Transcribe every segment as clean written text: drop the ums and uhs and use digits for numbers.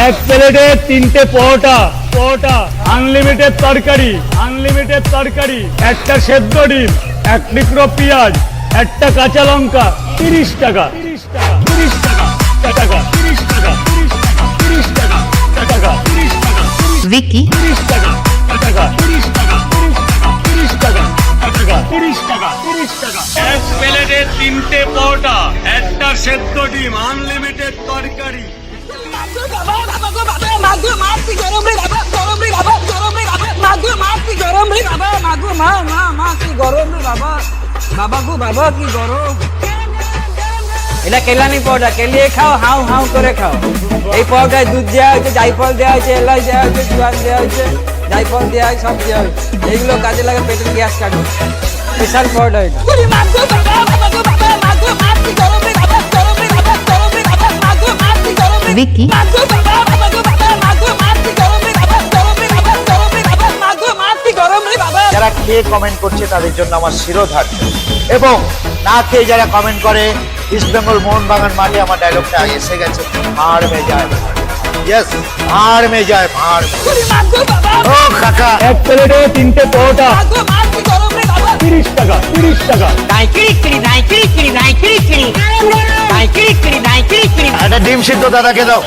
এক প্লেটে 3টে পরোটা আনলিমিটেড তরকারি একটা সেদ্ধ ডিম, এক টুকরো পেঁয়াজ, একটা কাঁচা লঙ্কা, 30 টাকা। विकी এক প্লেটে 3টে পরোটা, একটা সেদ্ধ ডিম, আনলিমিটেড তরকারি। এটা কেলানি পাউডার, কেলিয়ে খাও, হাউ হাউ করে খাও। এই পাউডার দুধ দেওয়া হয়েছে, জায়ফল দেওয়া হয়েছে, এলাচ দেওয়া হয়েছে, জোয়ান দেওয়া হয়েছে, জায়ফল দেওয়া হয়, সব দেওয়া হয়েছে। এইগুলো কাজে লাগে পেটের গ্যাস কাটবে। স্পেশাল পাউডার এটা। विकी যারা খেয়ে কমেন্ট করছে তাদের জন্য আমার শিরোধার্য, এবং না খেয়ে যারা কমেন্ট করে ইস্ট বেঙ্গল মোহনবাগান মাঠে আমার ডায়লগটা এসে গেছে, ভাড় মে যায়, ইয়েস ভাড় মে যায়, ভাড়। ও কাকা, এক প্লেটে 3টে পরোটা, 30 টাকা। একটা ডিম সিদ্ধ দাদাকে দাও।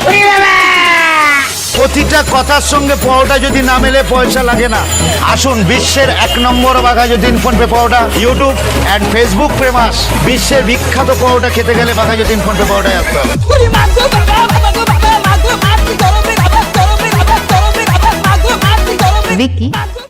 প্রতিটা কথার সঙ্গে পরোটা যদি না মেলে পয়সা লাগে না। আসুন, বিশ্বের 1 নম্বর বাঘাযতীন ফোনপে পরোটা, ইউটিউব অ্যান্ড ফেসবুক ফেমাস। বিশ্বের বিখ্যাত পরোটা খেতে গেলে বাঘাযতীন ফোনপে পরোটায় আসতে হবে। विकी